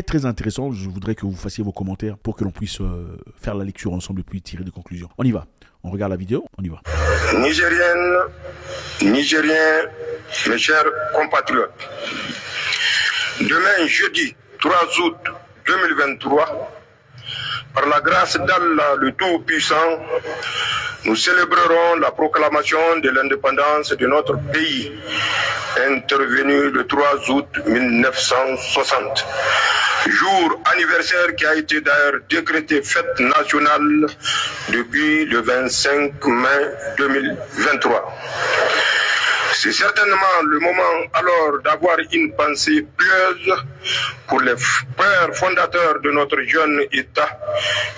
très intéressant. Je voudrais que vous fassiez vos commentaires pour que l'on puisse faire la lecture ensemble et puis tirer des conclusions. On y va. On regarde la vidéo, on y va. Nigériennes, Nigériens, mes chers compatriotes, demain jeudi 3 août 2023, par la grâce d'Allah le Tout-Puissant, nous célébrerons la proclamation de l'indépendance de notre pays, intervenue le 3 août 1960. Jour anniversaire qui a été d'ailleurs décrété fête nationale depuis le 25 mai 2023. C'est certainement le moment alors d'avoir une pensée pieuse pour les pères fondateurs de notre jeune État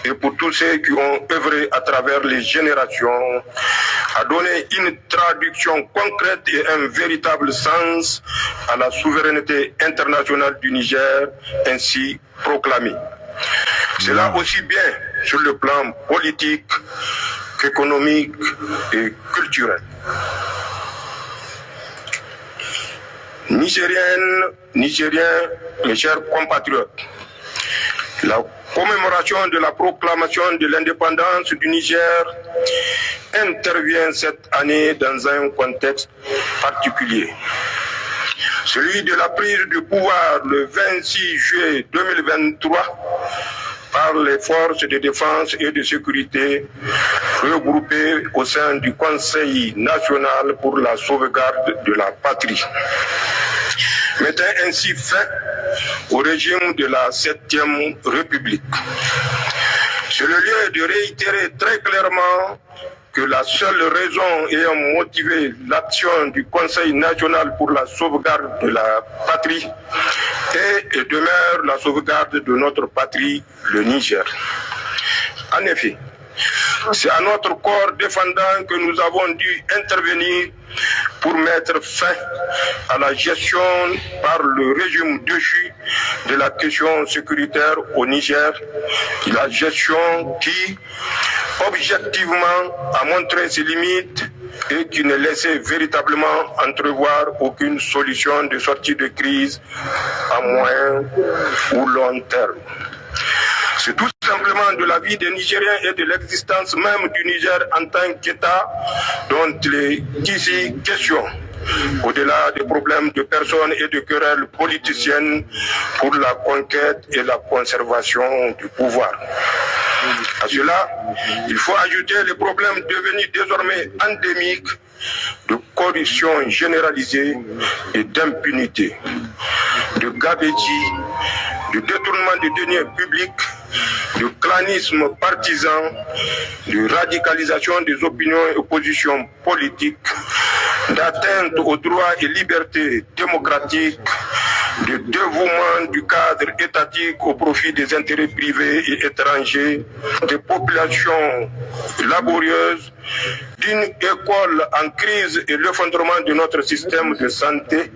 et pour tous ceux qui ont œuvré à travers les générations à donner une traduction concrète et un véritable sens à la souveraineté internationale du Niger ainsi proclamée. Cela aussi bien sur le plan politique qu'économique et culturel. Nigériennes, Nigériens, mes chers compatriotes, la commémoration de la proclamation de l'indépendance du Niger intervient cette année dans un contexte particulier. Celui de la prise du pouvoir le 26 juillet 2023 par les forces de défense et de sécurité regroupées au sein du Conseil national pour la sauvegarde de la patrie, mettant ainsi fin au régime de la 7e République. C'est le lieu de réitérer très clairement que la seule raison ayant motivé l'action du Conseil national pour la sauvegarde de la patrie est et demeure la sauvegarde de notre patrie, le Niger. En effet, c'est à notre corps défendant que nous avons dû intervenir pour mettre fin à la gestion par le régime déchu de la question sécuritaire au Niger, la gestion qui, objectivement, a montré ses limites et qui ne laissait véritablement entrevoir aucune solution de sortie de crise à moyen ou long terme. C'est tout simplement de la vie des Nigériens et de l'existence même du Niger en tant qu'État dont il est ici question, au-delà des problèmes de personnes et de querelles politiciennes pour la conquête et la conservation du pouvoir. À cela, il faut ajouter les problèmes devenus désormais endémiques de corruption généralisée et d'impunité, de gabegie, de détournement de deniers publics, de clanisme partisan, de radicalisation des opinions et positions politiques, d'atteinte aux droits et libertés démocratiques, de dévouement du cadre étatique au profit des intérêts privés et étrangers, des populations laborieuses, d'une école en crise et l'effondrement de notre système de santé,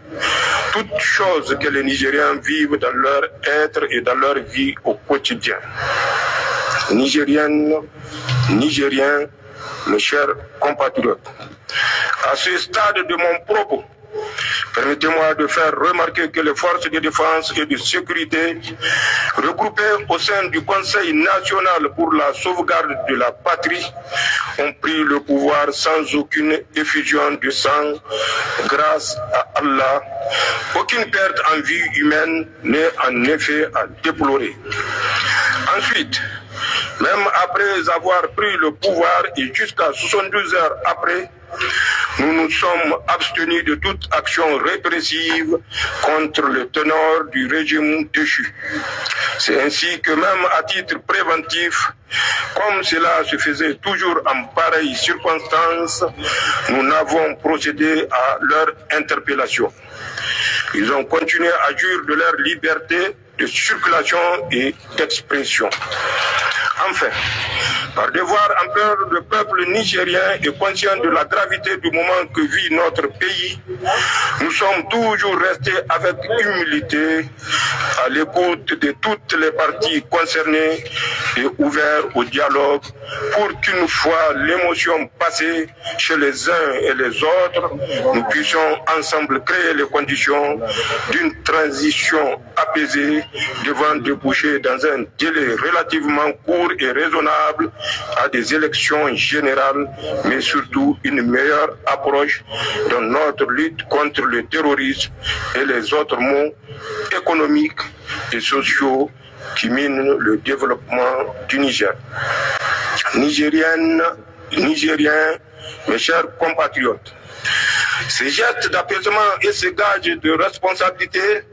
toutes choses que les Nigériens vivent dans leur être et dans leur vie au quotidien. Nigériennes, Nigériens, mes chers compatriotes, à ce stade de mon propos, permettez-moi de faire remarquer que les forces de défense et de sécurité regroupées au sein du Conseil national pour la sauvegarde de la patrie ont pris le pouvoir sans aucune effusion de sang grâce à Allah. Aucune perte en vie humaine n'est en effet à déplorer. Ensuite, même après avoir pris le pouvoir et jusqu'à 72 heures après, nous nous sommes abstenus de toute action répressive contre le ténor du régime déchu. C'est ainsi que même à titre préventif, comme cela se faisait toujours en pareille circonstance, nous n'avons procédé à leur interpellation. Ils ont continué à jouir de leur liberté de circulation et d'expression. Enfin, par devoir envers le peuple nigérien et conscient de la gravité du moment que vit notre pays, nous sommes toujours restés avec humilité à l'écoute de toutes les parties concernées et ouverts au dialogue pour qu'une fois l'émotion passée chez les uns et les autres, nous puissions ensemble créer les conditions d'une transition apaisée devant déboucher dans un délai relativement court et raisonnable à des élections générales, mais surtout une meilleure approche dans notre lutte contre le terrorisme et les autres maux économiques et sociaux qui minent le développement du Niger. Nigériennes, Nigériens, mes chers compatriotes, ces gestes d'apaisement et ces gages de responsabilité,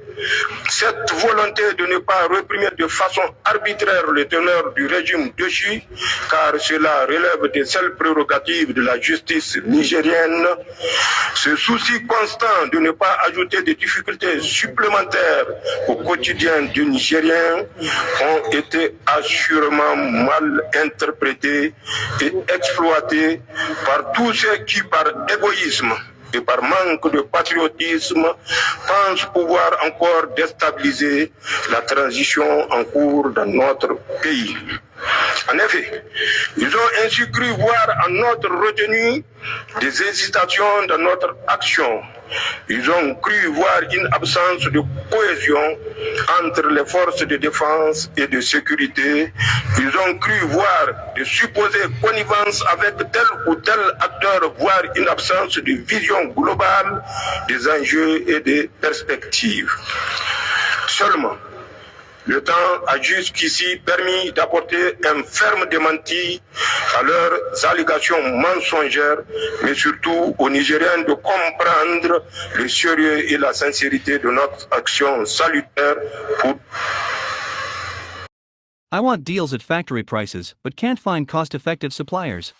cette volonté de ne pas réprimer de façon arbitraire les teneurs du régime déchu, car cela relève des seules prérogatives de la justice nigérienne, ce souci constant de ne pas ajouter des difficultés supplémentaires au quotidien du Nigérien ont été assurément mal interprétés et exploités par tous ceux qui, par égoïsme et par manque de patriotisme, pensent pouvoir encore déstabiliser la transition en cours dans notre pays. En effet, ils ont ainsi cru voir en notre retenue des hésitations dans notre action. Ils ont cru voir une absence de cohésion entre les forces de défense et de sécurité. Ils ont cru voir de supposées connivences avec tel ou tel acteur, voire une absence de vision globale des enjeux et des perspectives. Seulement, le temps a jusqu'ici permis d'apporter un ferme démenti à leurs allégations mensongères, mais surtout aux Nigériens de comprendre le sérieux et la sincérité de notre action salutaire pour... I want deals at factory prices, but can't find cost-effective suppliers.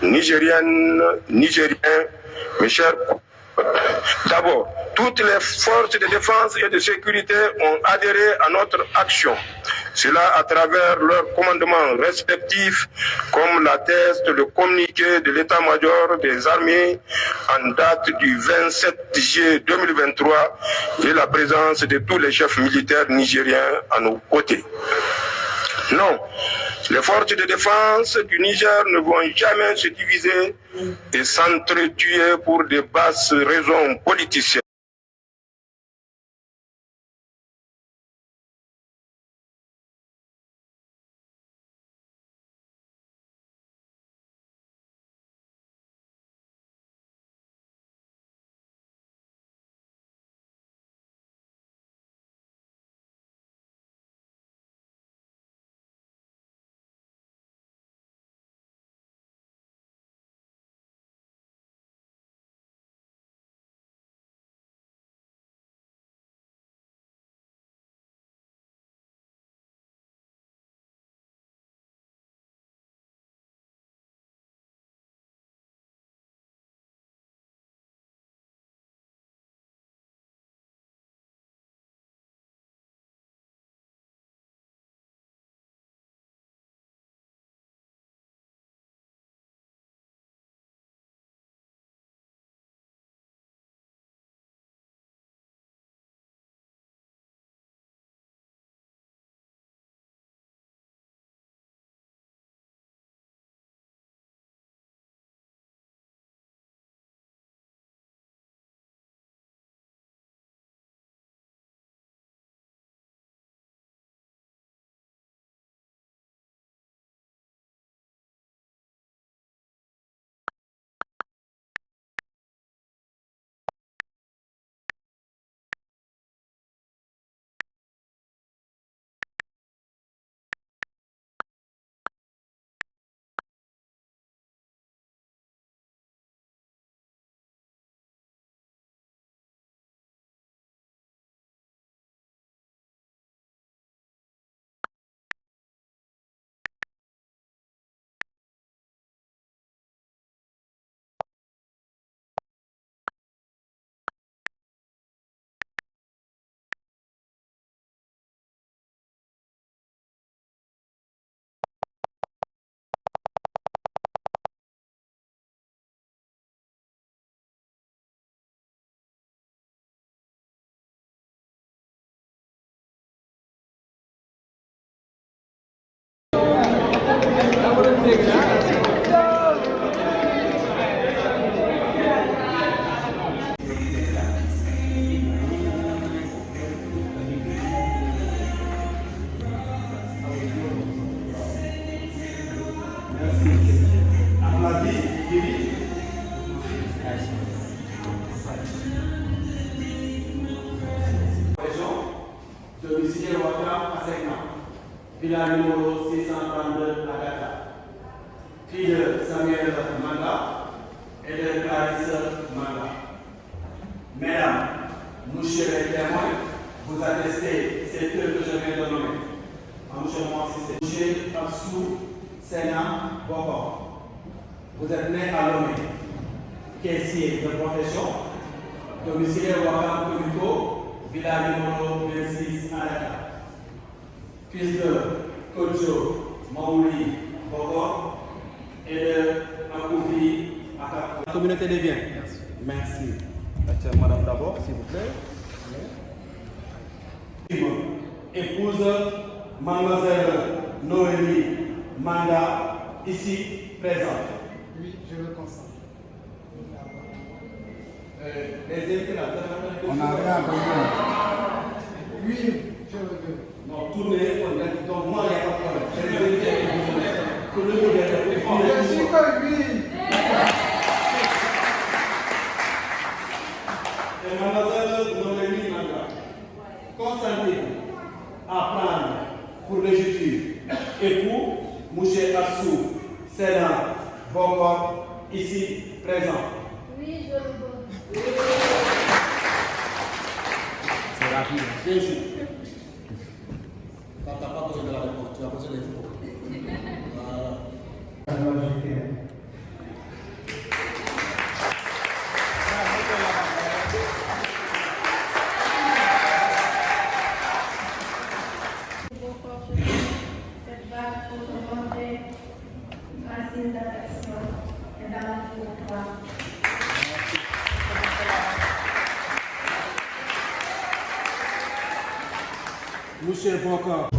Nigériennes, Nigériens, mes chers. D'abord, toutes les forces de défense et de sécurité ont adhéré à notre action. Cela à travers leurs commandements respectifs, comme l'atteste le communiqué de l'état-major des armées en date du 27 juillet 2023 et la présence de tous les chefs militaires nigériens à nos côtés. Non, les forces de défense du Niger ne vont jamais se diviser et s'entretuer pour des basses raisons politiciennes. domicilié Ouakam à 5 ans. Villa numéro 632 à Dakar. Fille de Samuel Manga et de Clarisse Manga. Mesdames, nous, chers témoins, vous attestez ces deux que je viens de nommer. Monsieur Cissé, Absou Sena Bokor. Vous êtes né à Lomé, caissier de profession, domicilié Ouakam Komiko, villa numéro 26 à Dakar. Fils de Kodjo Maouli Bokor et de Akouvi Akako. La communauté des biens. Merci. Madame d'abord, s'il vous plaît. Épouse Mademoiselle Noémie Manda, ici présente. Oui, je le consens. Les invités là, On n'a rien à dire. Oui, je le veux. non, tournez, on est donc moi, il n'y a pas de problème. Les invités, que le modèle Je suis que oui. Et Mademoiselle Noémie Manda, consentez-vous à prendre pour légitime époux Mouché Assou Sénat Bokor, ici présent. Oui, je le veux. C'est rapide. Bien sûr. Quand tu n'as pas besoin de la réponse, tu as besoin des photos. Voilà. Cette vague pour demander racine d'affection et d'amour pour toi. Monsieur Bokor.